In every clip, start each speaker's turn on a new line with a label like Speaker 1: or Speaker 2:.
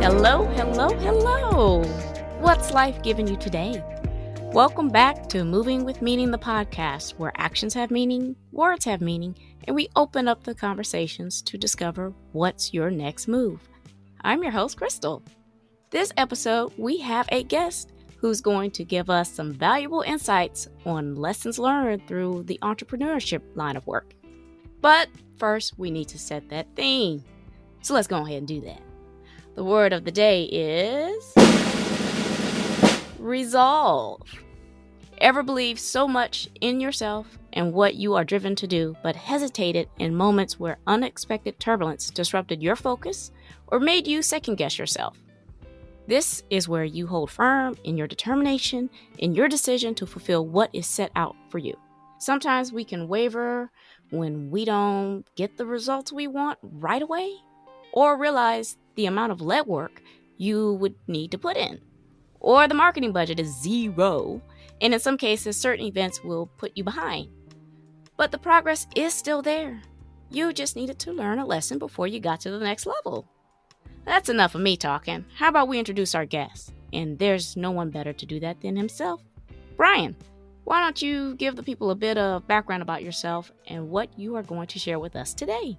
Speaker 1: Hello, hello, hello. What's life giving you today? Welcome back to Moving with Meaning, the podcast, where actions have meaning, words have meaning, and we open up the conversations to discover what's your next move. I'm your host, Krystal. This episode, we have a guest who's going to give us some valuable insights on lessons learned through the entrepreneurship line of work. But first, we need to set that theme. So let's go ahead and do that. The word of the day is resolve. Ever believe so much in yourself and what you are driven to do, but hesitated in moments where unexpected turbulence disrupted your focus or made you second guess yourself? This is where you hold firm in your determination, in your decision to fulfill what is set out for you. Sometimes we can waver when we don't get the results we want right away, or realize the amount of legwork you would need to put in. Or the marketing budget is zero, and in some cases, certain events will put you behind. But the progress is still there. You just needed to learn a lesson before you got to the next level. That's enough of me talking. How about we introduce our guest? And there's no one better to do that than himself. Bryan, why don't you give the people a bit of background about yourself and what you are going to share with us today?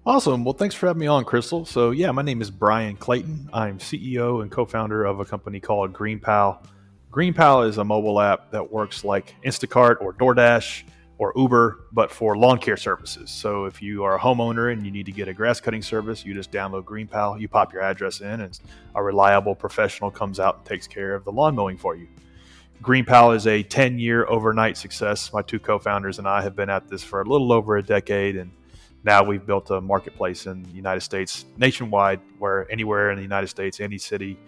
Speaker 2: Awesome. Well, thanks for having me on, Krystal. So my name is Bryan Clayton. I'm CEO and co-founder of a company called GreenPal. GreenPal is a mobile app that works like Instacart or DoorDash or Uber, but for lawn care services. So if you are a homeowner and you need to get a grass cutting service, you just download GreenPal, you pop your address in, and a reliable professional comes out and takes care of the lawn mowing for you. GreenPal is a 10-year overnight success. My two co-founders and I have been at this for a little over a decade, and now we've built a marketplace in the United States nationwide where anywhere in the United States, any city,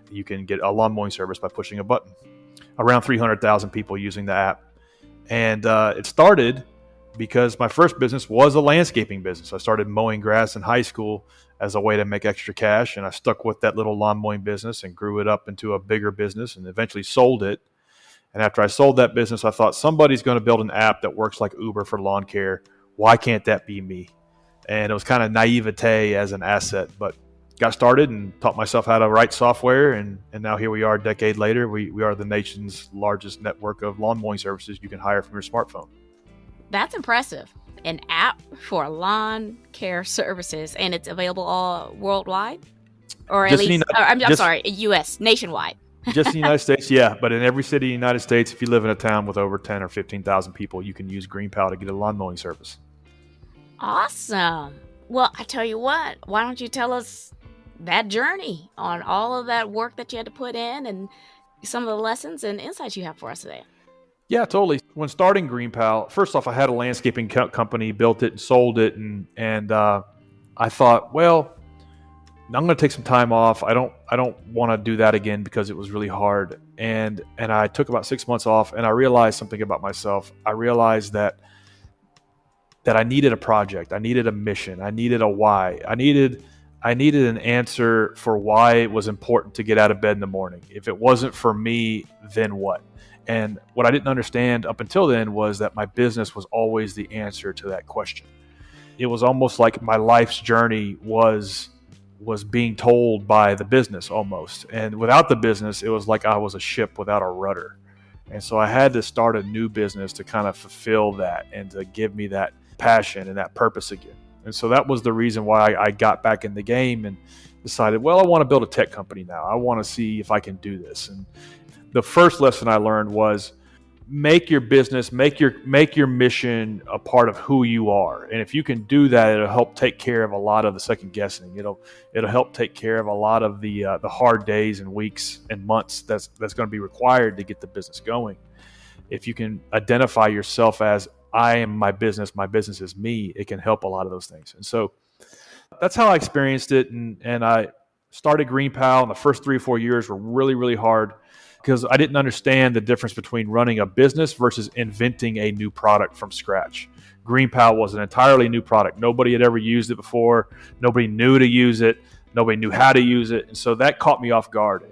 Speaker 2: you can get a lawn mowing service by pushing a button. Around 300,000 people using the app. And it started because my first business was a landscaping business. I started mowing grass in high school as a way to make extra cash. And I stuck with that little lawn mowing business and grew it up into a bigger business and eventually sold it. And after I sold that business, I thought somebody's going to build an app that works like Uber for lawn care. Why can't that be me? And it was kind of naivete as an asset, but got started and taught myself how to write software. And now here we are a decade later. We are the nation's largest network of lawn mowing services you can hire from your smartphone.
Speaker 1: That's impressive. An app for lawn care services, and it's available all worldwide? Or at least, U.S., nationwide.
Speaker 2: Just in the United States, yeah. But in every city in the United States, if you live in a town with over 10 or 15,000 people, you can use GreenPal to get a lawn mowing service.
Speaker 1: Awesome. Well, I tell you what, why don't you tell us that journey on all of that work that you had to put in and some of the lessons and insights you have for us today?
Speaker 2: Yeah, totally. When starting GreenPal, first off, I had a landscaping company, built it and sold it. And I thought, well, I'm going to take some time off. I don't want to do that again because it was really hard. And I took about 6 months off, and I realized something about myself. I realized that I needed a project. I needed a mission. I needed a why. I needed an answer for why it was important to get out of bed in the morning. If it wasn't for me, then what? And what I didn't understand up until then was that my business was always the answer to that question. It was almost like my life's journey was being told by the business almost. And without the business, it was like I was a ship without a rudder. And so I had to start a new business to kind of fulfill that and to give me that passion and that purpose again. And so that was the reason why I got back in the game and decided, well, I want to build a tech company now. I want to see if I can do this. And the first lesson I learned was make your business, make your mission a part of who you are. And if you can do that, it'll help take care of a lot of the second guessing. It'll help take care of a lot of the hard days and weeks and months that's going to be required to get the business going. If you can identify yourself as I am my business is me, it can help a lot of those things. And so that's how I experienced it. And I started GreenPal, and the first 3 or 4 years were really, really hard because I didn't understand the difference between running a business versus inventing a new product from scratch. GreenPal was an entirely new product. Nobody had ever used it before. Nobody knew to use it. Nobody knew how to use it. And so that caught me off guard.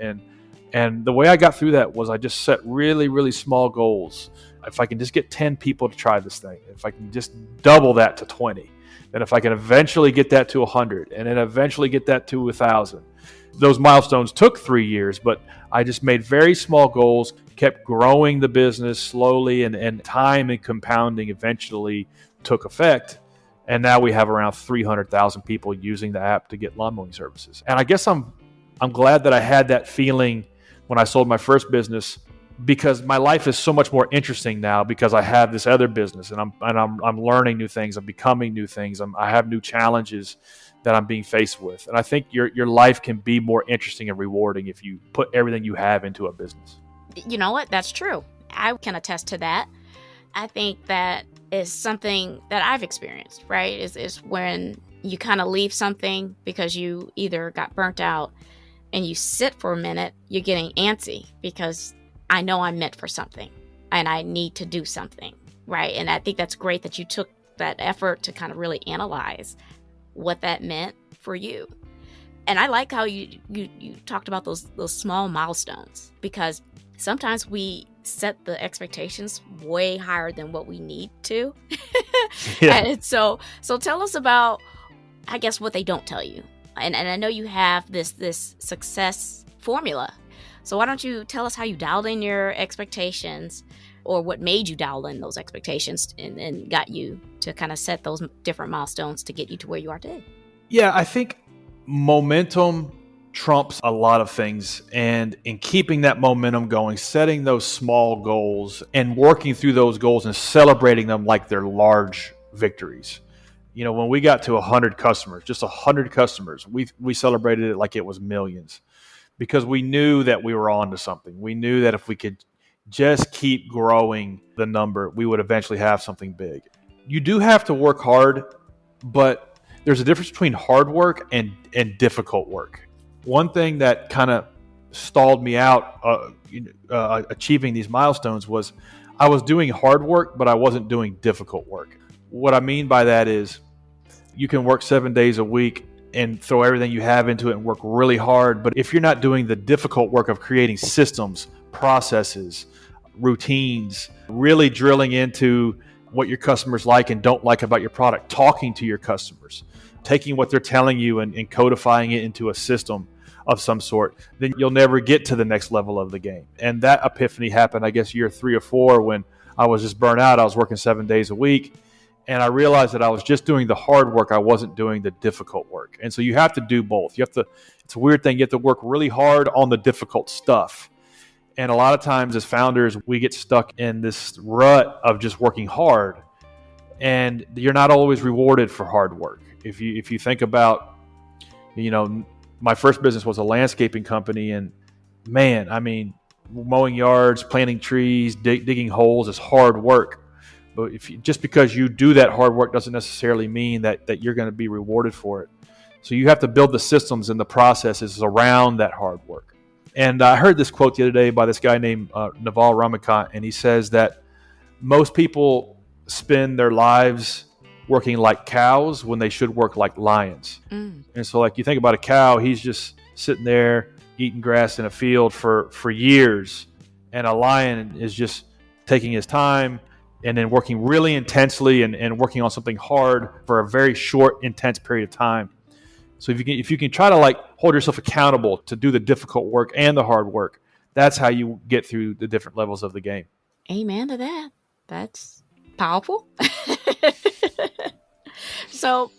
Speaker 2: And the way I got through that was I just set really, really small goals. If I can just get 10 people to try this thing, if I can just double that to 20, then if I can eventually get that to 100 and then eventually get that to 1,000, Those milestones took 3 years, but I just made very small goals, kept growing the business slowly, and time and compounding eventually took effect. And now we have around 300,000 people using the app to get lawn mowing services. And I guess I'm glad that I had that feeling when I sold my first business, because my life is so much more interesting now because I have this other business, and I'm learning new things, I'm becoming new things, I have new challenges that I'm being faced with. And I think your life can be more interesting and rewarding if you put everything you have into a business.
Speaker 1: You know what? That's true. I can attest to that. I think that is something that I've experienced, right? Is when you kind of leave something because you either got burnt out and you sit for a minute, you're getting antsy because I know I'm meant for something and I need to do something, right? And I think that's great that you took that effort to kind of really analyze what that meant for you. And I like how you talked about those small milestones, because sometimes we set the expectations way higher than what we need to.
Speaker 2: Yeah.
Speaker 1: And so tell us about, I guess, what they don't tell you. And I know you have this success formula. So why don't you tell us how you dialed in your expectations, or what made you dial in those expectations and got you to kind of set those different milestones to get you to where you are today?
Speaker 2: Yeah, I think momentum trumps a lot of things. And in keeping that momentum going, setting those small goals and working through those goals and celebrating them like they're large victories. You know, when we got to 100 customers, just 100 customers, we celebrated it like it was millions, because we knew that we were on to something. We knew that if we could just keep growing the number, we would eventually have something big. You do have to work hard, but there's a difference between hard work and difficult work. One thing that kind of stalled me out achieving these milestones was I was doing hard work, but I wasn't doing difficult work. What I mean by that is you can work 7 days a week and throw everything you have into it and work really hard. But if you're not doing the difficult work of creating systems, processes, routines, really drilling into what your customers like and don't like about your product, talking to your customers, taking what they're telling you and codifying it into a system of some sort, then you'll never get to the next level of the game. And that epiphany happened, I guess, year 3 or 4, when I was just burnt out. I was working 7 days a week. And I realized that I was just doing the hard work. I wasn't doing the difficult work. And so you have to do both. It's a weird thing. You have to work really hard on the difficult stuff. And a lot of times as founders, we get stuck in this rut of just working hard. And you're not always rewarded for hard work. If you think about, my first business was a landscaping company. And man, I mean, mowing yards, planting trees, digging holes is hard work. But just because you do that hard work doesn't necessarily mean that you're going to be rewarded for it. So you have to build the systems and the processes around that hard work. And I heard this quote the other day by this guy named Naval Ramakant, and he says that most people spend their lives working like cows when they should work like lions. Mm. And so like you think about a cow, he's just sitting there eating grass in a field for years. And a lion is just taking his time and then working really intensely and working on something hard for a very short, intense period of time. So if you can try to like hold yourself accountable to do the difficult work and the hard work, that's how you get through the different levels of the game.
Speaker 1: Amen to that. That's powerful. So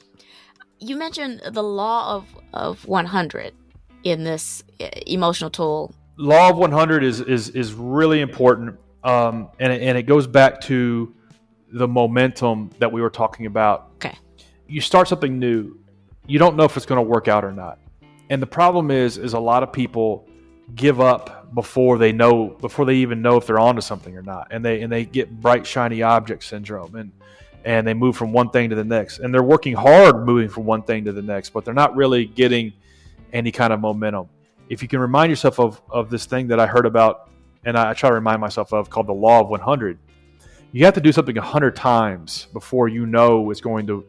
Speaker 1: you mentioned the law of 100 in this emotional tool.
Speaker 2: Law of 100 is really important. And it goes back to the momentum that we were talking about.
Speaker 1: Okay.
Speaker 2: You start something new. You don't know if it's going to work out or not. And the problem is a lot of people give up before they even know if they're onto something or not. And they get bright, shiny object syndrome and they move from one thing to the next. And they're working hard moving from one thing to the next, but they're not really getting any kind of momentum. If you can remind yourself of this thing that I heard about, and I try to remind myself of, called the law of 100. You have to do something 100 times before you know it's going to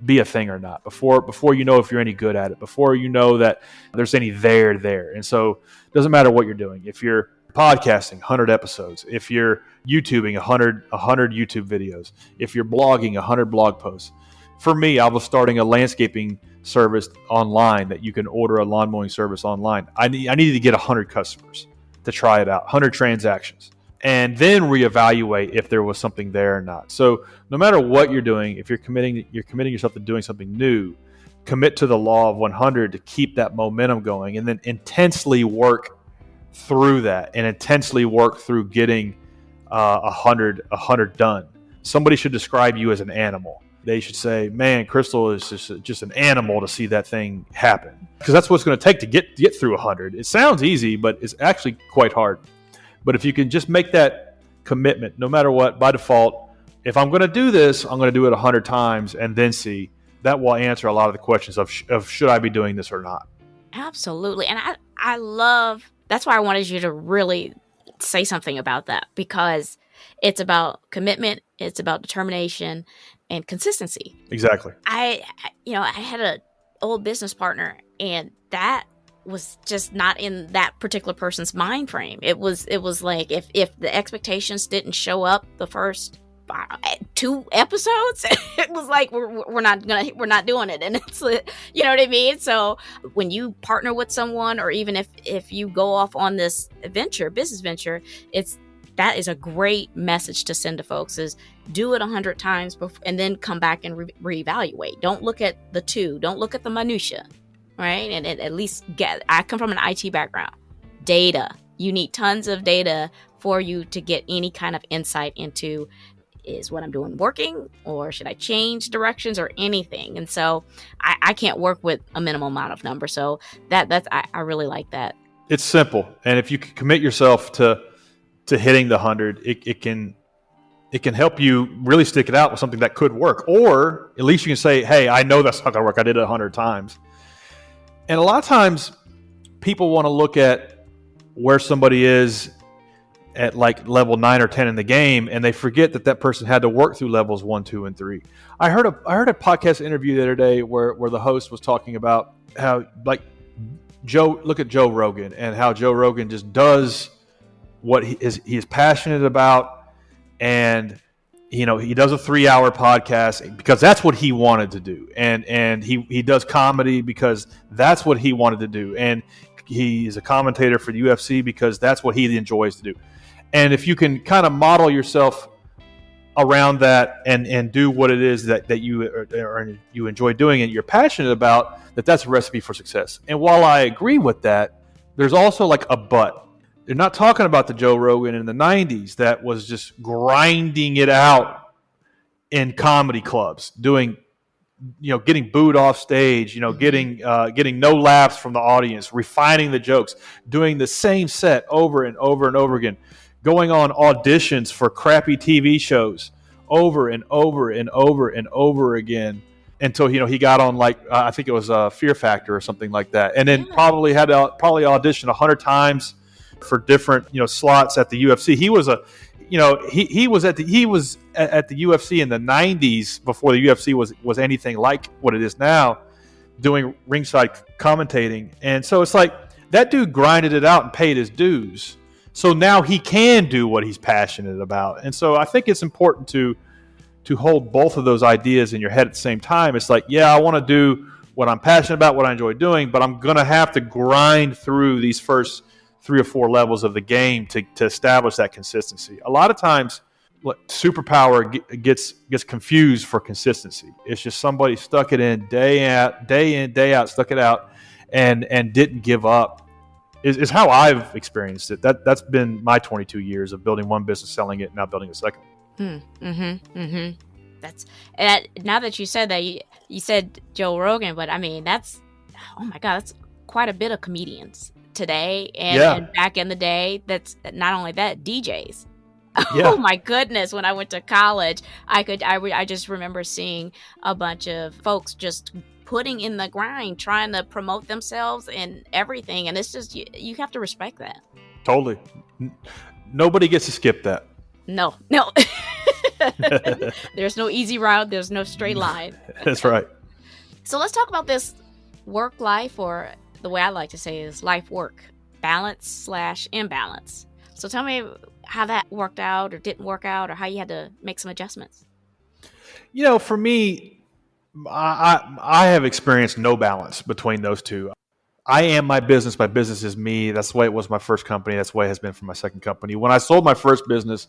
Speaker 2: be a thing or not, before you know if you're any good at it, before you know that there's any there. And so it doesn't matter what you're doing. If you're podcasting, 100 episodes. If you're YouTubing, 100 YouTube videos. If you're blogging, 100 blog posts. For me, I was starting a landscaping service online, that you can order a lawn mowing service online. I needed to get 100 customers to try it out, 100 transactions, and then reevaluate if there was something there or not. So no matter what you're doing, if you're committing yourself to doing something new, commit to the law of 100 to keep that momentum going, and then intensely work through that and intensely work through getting 100 done. Somebody should describe you as an animal. They should say, man, Krystal is just an animal to see that thing happen. Because that's what it's going to take to get through 100. It sounds easy, but it's actually quite hard. But if you can just make that commitment, no matter what, by default, if I'm going to do this, I'm going to do it 100 times and then see. That will answer a lot of the questions of should I be doing this or not.
Speaker 1: Absolutely. And I love, that's why I wanted you to really say something about that, because it's about commitment, it's about determination and consistency.
Speaker 2: Exactly.
Speaker 1: I had an old business partner, and that was just not in that particular person's mind frame. It was like if the expectations didn't show up the first 2 episodes, it was like we're not doing it, and it's, you know what I mean. So when you partner with someone, or even if you go off on this business venture, that is a great message to send to folks: is do it 100 times before, and then come back and reevaluate. Don't look at the don't look at the minutia, right? And at least I come from an IT background. Data, you need tons of data for you to get any kind of insight into, is what I'm doing working, or should I change directions or anything? And so I can't work with a minimal amount of numbers. So I really like that.
Speaker 2: It's simple. And if you can commit yourself to hitting the 100, it can help you really stick it out with something that could work. Or at least you can say, hey, I know that's not going to work. I did it 100 times. And a lot of times people want to look at where somebody is at like level 9 or 10 in the game, and they forget that person had to work through levels 1, 2, and 3. I heard a podcast interview the other day where the host was talking about how, like, look at Joe Rogan, and how Joe Rogan just does what he is passionate about, and he does a 3-hour podcast because that's what he wanted to do, and he does comedy because that's what he wanted to do, and he's a commentator for the UFC because that's what he enjoys to do. And if you can kind of model yourself around that and do what it is that you enjoy doing and you're passionate about, that's a recipe for success. And while I agree with that, there's also like a but. They're not talking about the Joe Rogan in the 90s that was just grinding it out in comedy clubs, doing, getting booed off stage, getting no laughs from the audience, refining the jokes, doing the same set over and over and over again, going on auditions for crappy TV shows over and over and over and over again until he got on, like, I think it was Fear Factor or something like that, and then probably auditioned 100 times for different slots at the UFC. He was he was at the UFC in the 90s before the UFC was anything like what it is now, doing ringside commentating. And so it's like that dude grinded it out and paid his dues. So now he can do what he's passionate about. And so I think it's important to hold both of those ideas in your head at the same time. It's like, yeah, I want to do what I'm passionate about, what I enjoy doing, but I'm going to have to grind through these first 3 or 4 levels of the game to establish that consistency. A lot of times, superpower gets confused for consistency. It's just somebody stuck it in day in, day out, stuck it out, and didn't give up. Is how I've experienced it. That's been my 22 years of building one business, selling it, now building a second.
Speaker 1: That's, and now that you said that, you said Joe Rogan, but I mean, that's quite a bit of comedians today and back in the day. That's not only that, DJs. Oh my goodness! When I went to college, I just remember seeing a bunch of folks just putting in the grind, trying to promote themselves and everything. And it's just, you have to respect that.
Speaker 2: Totally. Nobody gets to skip that.
Speaker 1: No. There's no easy route. There's no straight line.
Speaker 2: That's right.
Speaker 1: So let's talk about this work life, or the way I like to say is life work balance / imbalance. So tell me how that worked out or didn't work out, or how you had to make some adjustments.
Speaker 2: For me, I have experienced no balance between those two. I am my business. My business is me. That's the way it was my first company. That's the way it has been for my second company. When I sold my first business,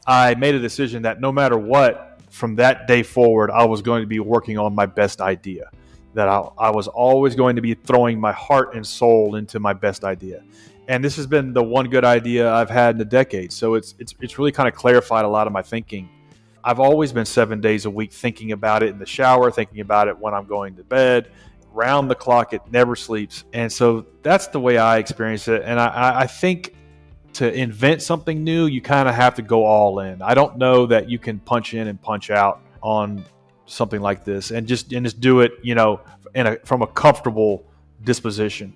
Speaker 2: I made a decision that no matter what, from that day forward, I was going to be working on my best idea. That I was always going to be throwing my heart and soul into my best idea. And this has been the one good idea I've had in a decade. So it's really kind of clarified a lot of my thinking. I've always been 7 days a week thinking about it in the shower, thinking about it when I'm going to bed, round the clock. It never sleeps. And so that's the way I experience it. And I think to invent something new, you kind of have to go all in. I don't know that you can punch in and punch out on something like this and just do it, from a comfortable disposition.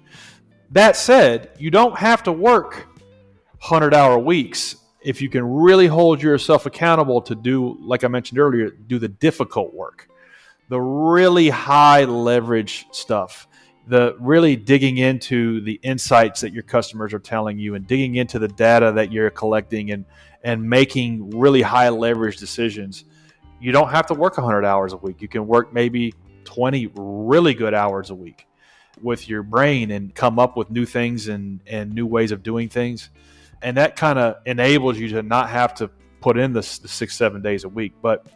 Speaker 2: That said, you don't have to work 100-hour weeks if you can really hold yourself accountable to do, like I mentioned earlier, do the difficult work, the really high leverage stuff, the really digging into the insights that your customers are telling you and digging into the data that you're collecting and making really high leverage decisions. You don't have to work 100 hours a week. You can work maybe 20 really good hours a week with your brain and come up with new things and new ways of doing things. And that kind of enables you to not have to put in the 6-7 days a week. But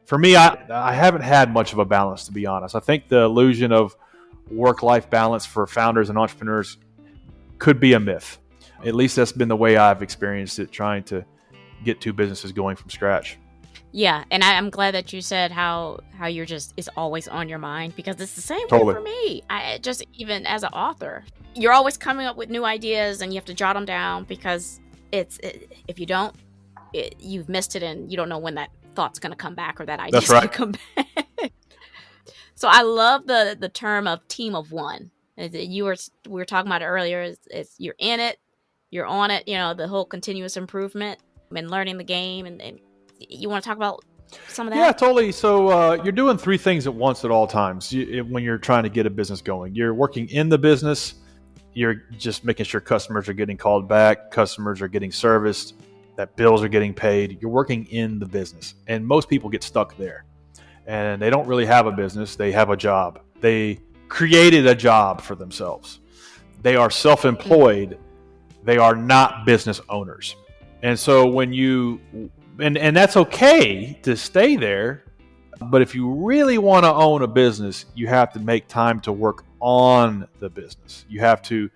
Speaker 2: for me, I haven't had much of a balance, to be honest. I think the illusion of work-life balance for founders and entrepreneurs could be a myth. At least that's been the way I've experienced it, trying to get two businesses going from scratch.
Speaker 1: Yeah, and I'm glad that you said how you're it's always on your mind, because it's the same
Speaker 2: Totally.
Speaker 1: way for me. I just, even as an author, you're always coming up with new ideas and you have to jot them down, because if you don't, you've missed it and you don't know when that thought's going to come back or that idea's going to come back. So I love the term of team of one. We were talking about it earlier. It's you're in it, you're on it. The whole continuous improvement and learning the game. And you want to talk about some of that?
Speaker 2: Yeah, totally. So you're doing three things at once at all times when you're trying to get a business going. You're working in the business. You're just making sure customers are getting called back, customers are getting serviced, that bills are getting paid. You're working in the business. And most people get stuck there. And they don't really have a business. They have a job. They created a job for themselves. They are self-employed. They are not business owners. And so when you, and that's okay to stay there, but if you really want to own a business, you have to make time to work on the business. You have to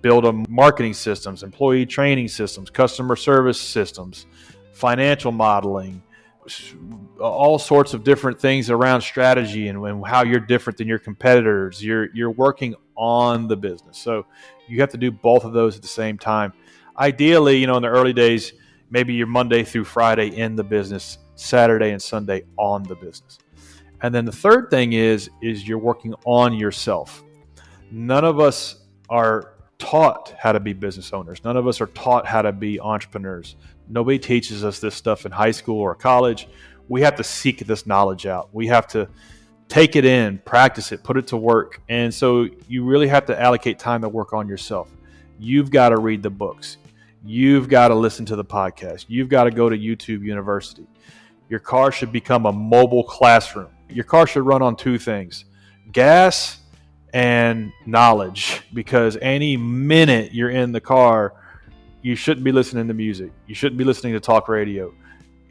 Speaker 2: build a marketing systems, employee training systems, customer service systems, financial modeling, all sorts of different things around strategy and how you're different than your competitors. You're working on the business. So you have to do both of those at the same time. Ideally, in the early days, maybe you're Monday through Friday in the business, Saturday and Sunday on the business. And then the third thing is you're working on yourself. None of us are taught how to be business owners. None of us are taught how to be entrepreneurs. Nobody teaches us this stuff in high school or college. We have to seek this knowledge out. We have to take it in, practice it, put it to work. And so you really have to allocate time to work on yourself. You've got to read the books. You've got to listen to the podcast. You've got to go to YouTube University. Your car should become a mobile classroom. Your car should run on two things: gas and knowledge, because any minute you're in the car, you shouldn't be listening to music. You shouldn't be listening to talk radio.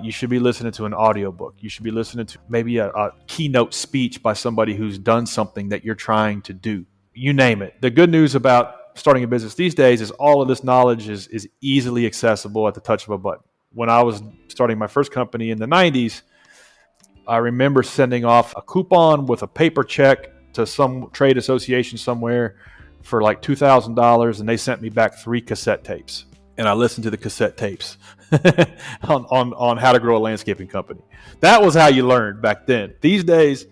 Speaker 2: You should be listening to an audiobook. You should be listening to maybe a keynote speech by somebody who's done something that you're trying to do. You name it. The good news about starting a business these days is all of this knowledge is easily accessible at the touch of a button. When I was starting my first company in the 90s, I remember sending off a coupon with a paper check to some trade association somewhere for like $2,000, and they sent me back 3 cassette tapes. And I listened to the cassette tapes on how to grow a landscaping company. That was how you learned back then. These days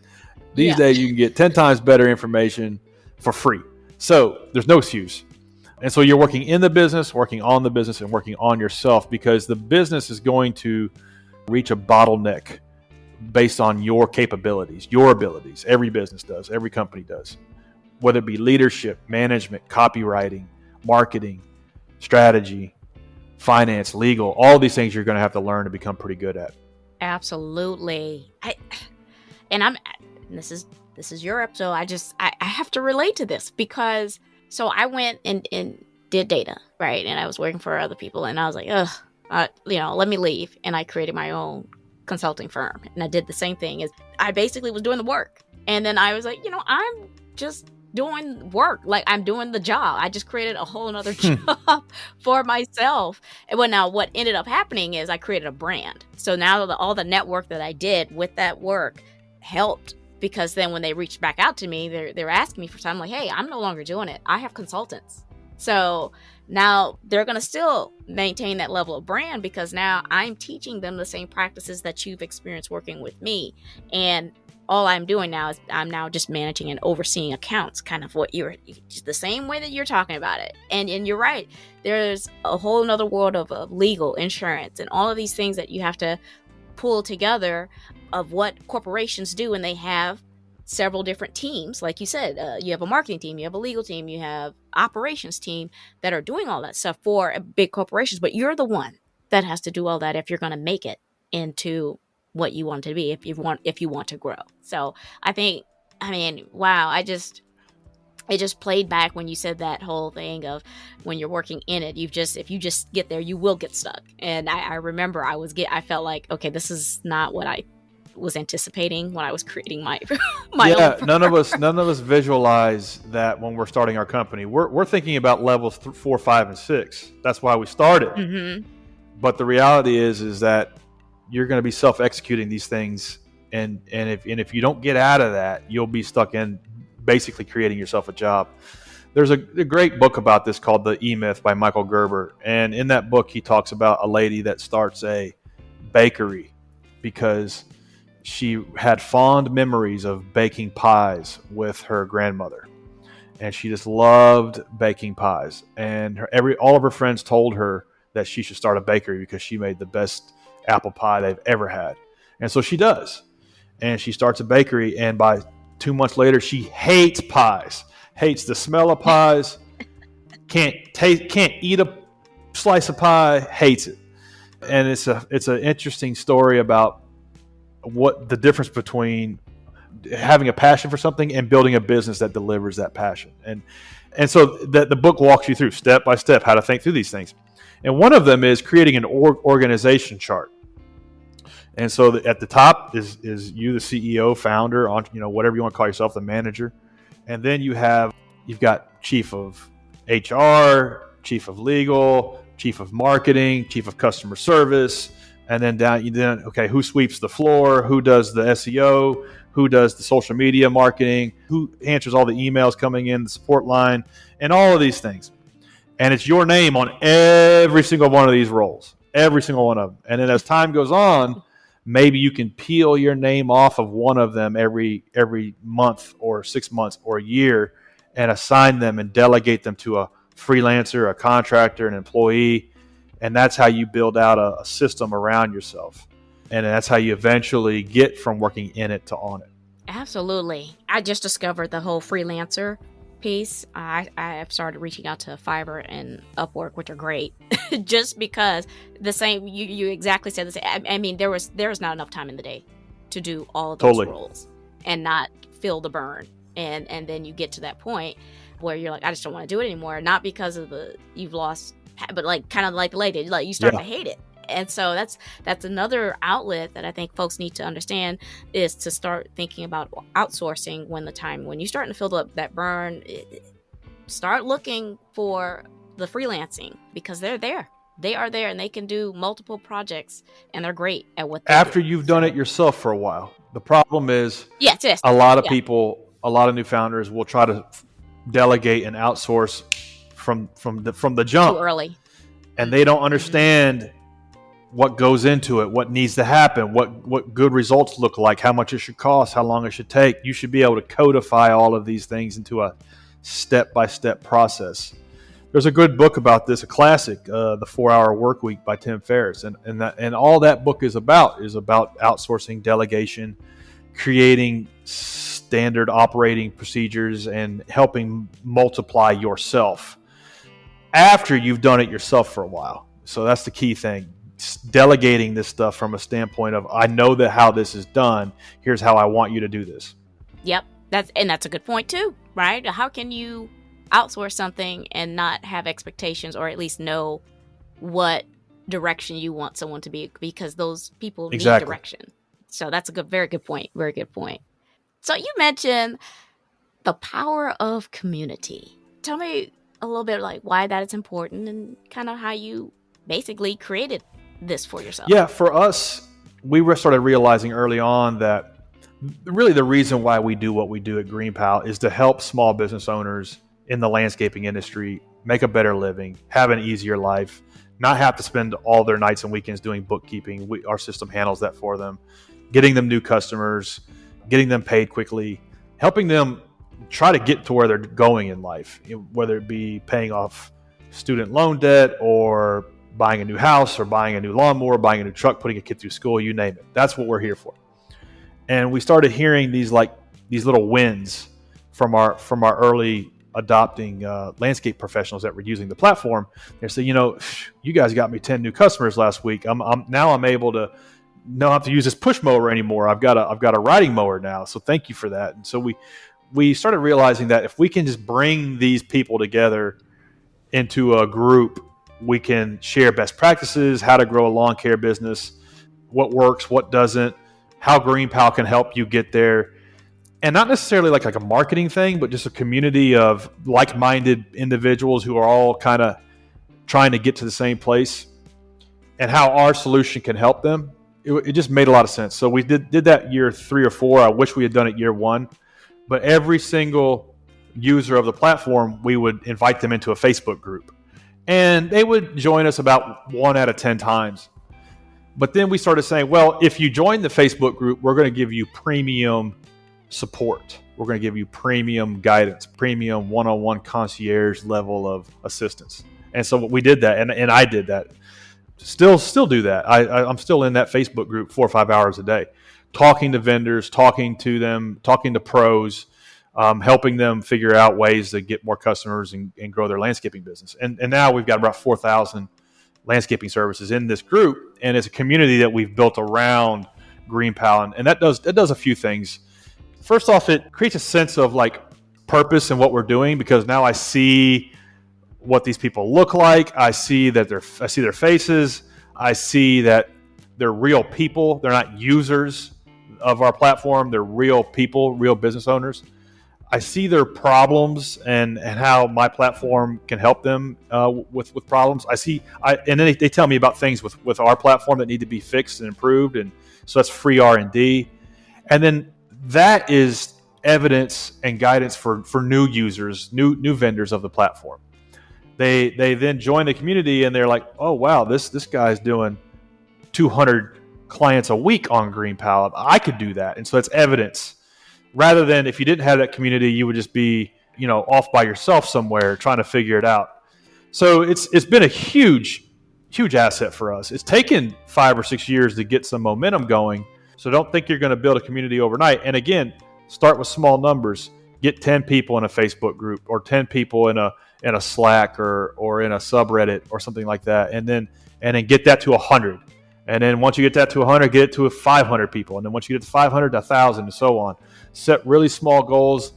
Speaker 2: you can get 10 times better information for free. So there's no excuse. And so you're working in the business, working on the business, and working on yourself, because the business is going to reach a bottleneck based on your capabilities, your abilities. Every business does. Every company does. Whether it be leadership, management, copywriting, marketing, strategy, finance, legal, all these things you're going to have to learn to become pretty good at.
Speaker 1: Absolutely. and this is Europe. So I have to relate to this because so I went and did data, right? And I was working for other people, and I was like, let me leave. And I created my own consulting firm, and I did the same thing. As I basically was doing the work, and then I was like, I'm just doing work, like I'm doing the job. I just created a whole nother job for myself. And now what ended up happening is I created a brand. So now all the network that I did with that work helped, because then when they reached back out to me, they're asking me for time. I'm like, hey, I'm no longer doing it. I have consultants. So now they're going to still maintain that level of brand, because now I'm teaching them the same practices that you've experienced working with me. And all I'm doing now is I'm now just managing and overseeing accounts, kind of what you're, the same way that you're talking about it. And you're right. There's a whole nother world of legal, insurance, and all of these things that you have to pull together of what corporations do. And they have several different teams. Like you said, you have a marketing team, you have a legal team, you have operations team that are doing all that stuff for big corporations. But you're the one that has to do all that if you're going to make it into what you want to be, if you want to grow. So wow, it just played back when you said that whole thing of when you're working in it, if you just get there, you will get stuck. And I remember I felt like, okay, this is not what I was anticipating when I was creating my own firm.
Speaker 2: none of us visualize that when we're starting our company. We're thinking about levels 4, 5, and 6. That's why we started.
Speaker 1: Mm-hmm.
Speaker 2: But the reality is that you're going to be self-executing these things, and if you don't get out of that, you'll be stuck in basically creating yourself a job. There's a great book about this called The E-Myth by Michael Gerber, and in that book he talks about a lady that starts a bakery because she had fond memories of baking pies with her grandmother, and she just loved baking pies. And all of her friends told her that she should start a bakery because she made the best apple pie they've ever had. And so she does. And she starts a bakery, and by 2 months later, she hates pies, hates the smell of pies, can't eat a slice of pie, hates it. And it's an interesting story about what the difference between having a passion for something and building a business that delivers that passion. And so the book walks you through step by step how to think through these things. And one of them is creating an organization chart. And so at the top is you, the CEO, founder, whatever you want to call yourself, the manager. And then you've got chief of HR, chief of legal, chief of marketing, chief of customer service. And then okay, who sweeps the floor? Who does the SEO? Who does the social media marketing? Who answers all the emails coming in, the support line, and all of these things. And it's your name on every single one of these roles, every single one of them. And then as time goes on, maybe you can peel your name off of one of them every month or 6 months or a year and assign them and delegate them to a freelancer, a contractor, an employee. And that's how you build out a system around yourself. And that's how you eventually get from working in it to on it.
Speaker 1: Absolutely. I just discovered the whole freelancer piece. I have started reaching out to Fiverr and Upwork, which are great, just because the same. You exactly said the same. I mean, there was not enough time in the day to do all of those roles and not feel the burn. And then you get to that point where you're like, I just don't want to do it anymore. Not because of you've lost, but like kind of like the lady, like you start to hate it. And so that's another outlet that I think folks need to understand, is to start thinking about outsourcing when you're starting to feel that burn. Start looking for the freelancing, because they're there. They are there, and they can do multiple projects, and they're great at what they do.
Speaker 2: After you've done it yourself for a while. The problem is
Speaker 1: yes.
Speaker 2: A lot of people, a lot of new founders will try to delegate and outsource from the jump.
Speaker 1: Too early.
Speaker 2: And they don't understand what goes into it, what needs to happen, what good results look like, how much it should cost, how long it should take. You should be able to codify all of these things into a step-by-step process. There's a good book about this, a classic, The 4-Hour Workweek by Tim Ferriss. And all that book is about outsourcing, delegation, creating standard operating procedures, and helping multiply yourself after you've done it yourself for a while. So that's the key thing. Delegating this stuff from a standpoint of, I know that how this is done. Here's how I want you to do this.
Speaker 1: Yep. That's a good point too, right? How can you outsource something and not have expectations, or at least know what direction you want someone to be, because those people need
Speaker 2: Exactly.
Speaker 1: direction. So that's a very good point. Very good point. So you mentioned the power of community. Tell me a little bit like why that is important and kind of how you basically created this for yourself.
Speaker 2: Yeah, for us, started realizing early on that really the reason why we do what we do at GreenPal is to help small business owners in the landscaping industry make a better living, have an easier life, not have to spend all their nights and weekends doing bookkeeping. Our system handles that for them, getting them new customers, getting them paid quickly, helping them try to get to where they're going in life, whether it be paying off student loan debt or buying a new house or buying a new lawnmower, buying a new truck, putting a kid through school, you name it. That's what we're here for. And we started hearing these little wins from our early adopting landscape professionals that were using the platform. They say, you guys got me 10 new customers last week. I'm able to not have to use this push mower anymore. I've got a riding mower now. So thank you for that. And so we started realizing that if we can just bring these people together into a group, we can share best practices, how to grow a lawn care business, what works, what doesn't, how GreenPal can help you get there. And not necessarily like a marketing thing, but just a community of like-minded individuals who are all kind of trying to get to the same place, and how our solution can help them. It just made a lot of sense. So we did that year 3 or 4. I wish we had done it year 1. But every single user of the platform, we would invite them into a Facebook group. And they would join us about 1 out of 10 times. But then we started saying, well, if you join the Facebook group, we're going to give you premium support. We're going to give you premium guidance, premium one-on-one concierge level of assistance. And so we did that, and I did that. Still do that. I'm still in that Facebook group 4 or 5 hours a day, talking to vendors, talking to them, talking to pros, helping them figure out ways to get more customers and grow their landscaping business. And now we've got about 4,000 landscaping services in this group, and it's a community that we've built around GreenPal, and that does a few things. First off, it creates a sense of purpose in what we're doing, because now I see what these people look like. I see their faces. I see that they're real people. They're not users of our platform. They're real people, real business owners. I see their problems and how my platform can help them with problems. And then they tell me about things with our platform that need to be fixed and improved, and so that's free R&D. And then that is evidence and guidance for new users, new vendors of the platform. They then join the community and they're like, oh wow, this guy's doing 200 clients a week on GreenPal. I could do that, and so it's evidence. Rather than if you didn't have that community, you would just be, off by yourself somewhere trying to figure it out. So it's been a huge asset for us. It's taken 5 or 6 years to get some momentum going. So don't think you're going to build a community overnight. And again, start with small numbers. Get 10 people in a Facebook group, or 10 people in a Slack or in a subreddit or something like that, and then get that to 100. And then once you get that to 100, get it to 500 people. And then once you get to 500, to 1,000, and so on. Set really small goals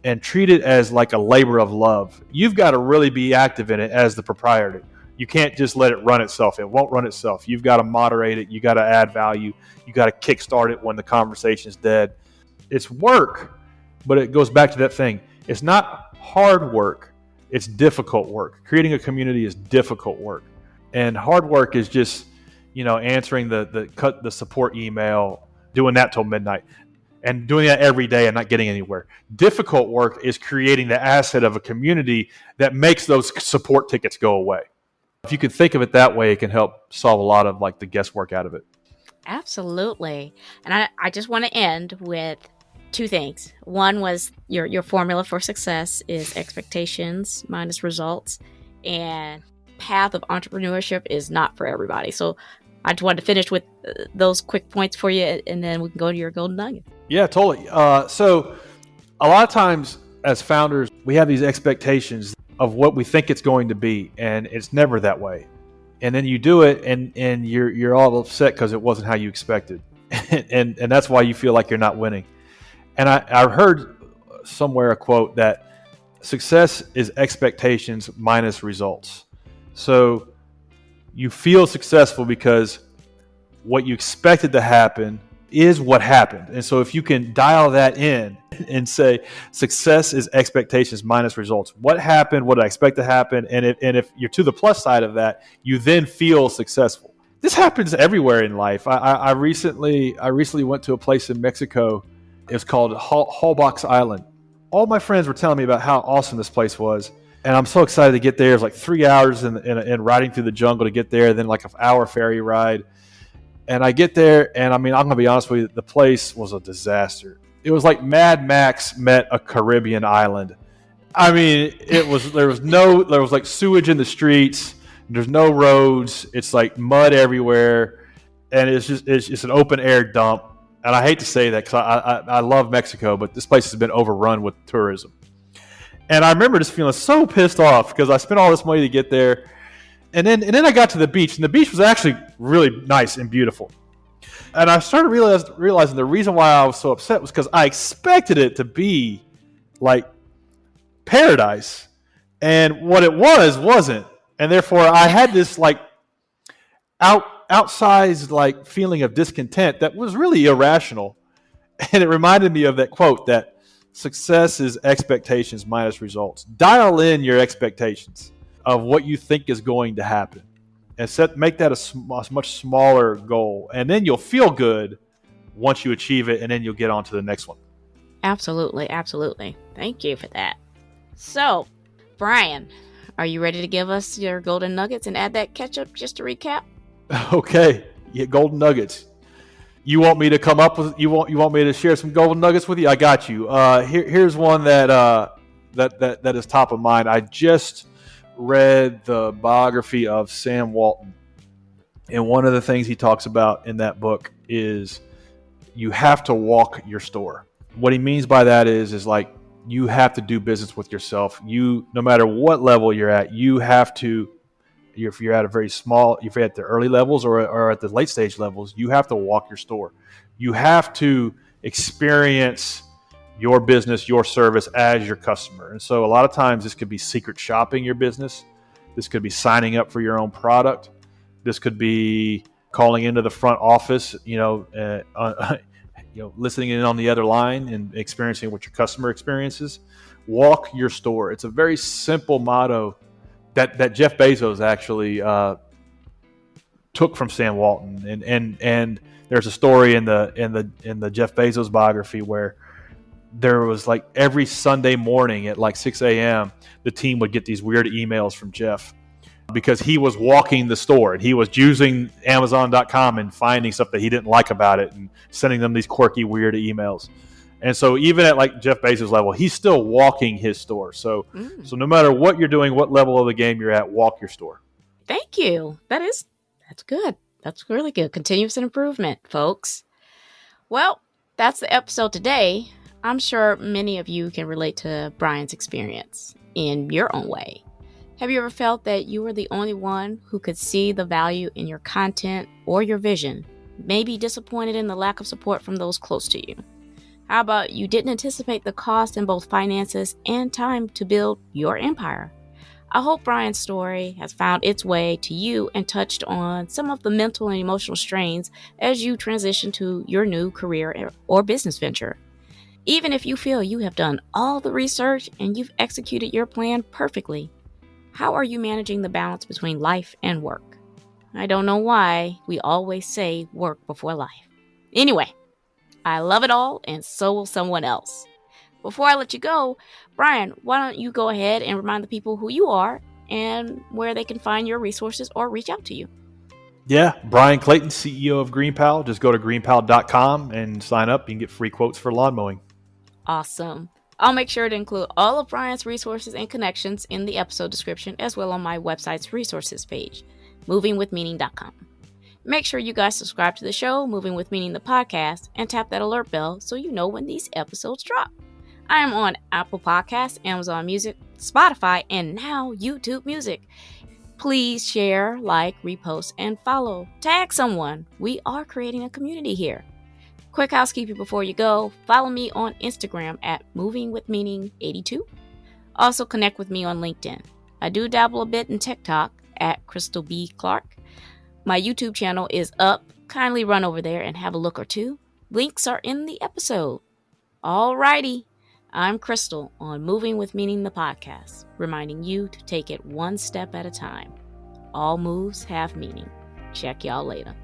Speaker 2: and treat it as like a labor of love. You've got to really be active in it as the proprietor. You can't just let it run itself. It won't run itself. You've got to moderate it. You got to add value. You got to kickstart it when the conversation is dead. It's work, but it goes back to that thing. It's not hard work. It's difficult work. Creating a community is difficult work. And hard work is just, answering the support email, doing that till midnight, and doing that every day and not getting anywhere. Difficult work is creating the asset of a community that makes those support tickets go away. If you could think of it that way, it can help solve a lot of the guesswork out of it.
Speaker 1: Absolutely. And I just want to end with 2 things. One was your formula for success is expectations minus results, and path of entrepreneurship is not for everybody. So I just wanted to finish with those quick points for you, and then we can go to your golden nugget.
Speaker 2: Yeah, totally. So a lot of times as founders, we have these expectations of what we think it's going to be, and it's never that way. And then you do it, and you're all upset because it wasn't how you expected, and that's why you feel like you're not winning. And I heard somewhere a quote that success is expectations minus results. So you feel successful because what you expected to happen is what happened. And so if you can dial that in and say success is expectations minus results, what happened, what did I expect to happen? And if you're to the plus side of that, you then feel successful. This happens everywhere in life. I recently went to a place in Mexico. It's called Holbox Island. All my friends were telling me about how awesome this place was. And I'm so excited to get there. It was like 3 hours in riding through the jungle to get there, then like an hour ferry ride. And I get there, and I mean, I'm going to be honest with you, the place was a disaster. It was like Mad Max met a Caribbean island. I mean, there was like sewage in the streets. There's no roads. It's like mud everywhere. And it's just an open air dump. And I hate to say that because I love Mexico, but this place has been overrun with tourism. And I remember just feeling so pissed off because I spent all this money to get there. And then I got to the beach, and the beach was actually really nice and beautiful. And I started realizing the reason why I was so upset was because I expected it to be like paradise. And what it wasn't. And therefore, I had this like outsized like feeling of discontent that was really irrational. And it reminded me of that quote that success is expectations minus results. Dial in your expectations of what you think is going to happen and make that a much smaller goal. And then you'll feel good once you achieve it, and then you'll get on to the next one.
Speaker 1: Absolutely. Absolutely. Thank you for that. So, Bryan, are you ready to give us your golden nuggets and add that ketchup just to recap?
Speaker 2: Okay. Yeah, golden nuggets. You want me to come up with, you want me to share some golden nuggets with you? I got you. Here's one that is top of mind. I just read the biography of Sam Walton, and one of the things he talks about in that book is you have to walk your store. What he means by that is like you have to do business with yourself. You, no matter what level you're at, you have to. If you're at a very small, if you're at the early levels or at the late stage levels, you have to walk your store. You have to experience your business, your service as your customer. And so a lot of times this could be secret shopping your business. This could be signing up for your own product. This could be calling into the front office, listening in on the other line and experiencing what your customer experiences. Walk your store. It's a very simple motto that Jeff Bezos actually took from Sam Walton. And there's a story in the Jeff Bezos biography where there was like every Sunday morning at like 6 a.m., the team would get these weird emails from Jeff because he was walking the store and he was using Amazon.com and finding stuff that he didn't like about it and sending them these quirky, weird emails. And so even at like Jeff Bezos level, he's still walking his store. So no matter what you're doing, what level of the game you're at, walk your store.
Speaker 1: Thank you. That's good. That's really good. Continuous improvement, folks. Well, that's the episode today. I'm sure many of you can relate to Bryan's experience in your own way. Have you ever felt that you were the only one who could see the value in your content or your vision? Maybe disappointed in the lack of support from those close to you. How about you didn't anticipate the cost in both finances and time to build your empire? I hope Bryan's story has found its way to you and touched on some of the mental and emotional strains as you transition to your new career or business venture. Even if you feel you have done all the research and you've executed your plan perfectly, how are you managing the balance between life and work? I don't know why we always say work before life. Anyway, I love it all, and so will someone else. Before I let you go, Bryan, why don't you go ahead and remind the people who you are and where they can find your resources or reach out to you.
Speaker 2: Yeah, Bryan Clayton, CEO of GreenPal. Just go to greenpal.com and sign up. You can get free quotes for lawn mowing.
Speaker 1: Awesome. I'll make sure to include all of Bryan's resources and connections in the episode description as well on my website's resources page, movingwithmeaning.com. Make sure you guys subscribe to the show, Moving With Meaning the podcast, and tap that alert bell so you know when these episodes drop. I am on Apple Podcasts, Amazon Music, Spotify, and now YouTube Music. Please share, like, repost, and follow. Tag someone. We are creating a community here. Quick housekeeping before you go. Follow me on Instagram at movingwithmeaning82. Also connect with me on LinkedIn. I do dabble a bit in TikTok at Krystal B. Clark. My YouTube channel is up. Kindly run over there and have a look or two. Links are in the episode. Alrighty. I'm Krystal on Moving with Meaning, the podcast, reminding you to take it one step at a time. All moves have meaning. Check y'all later.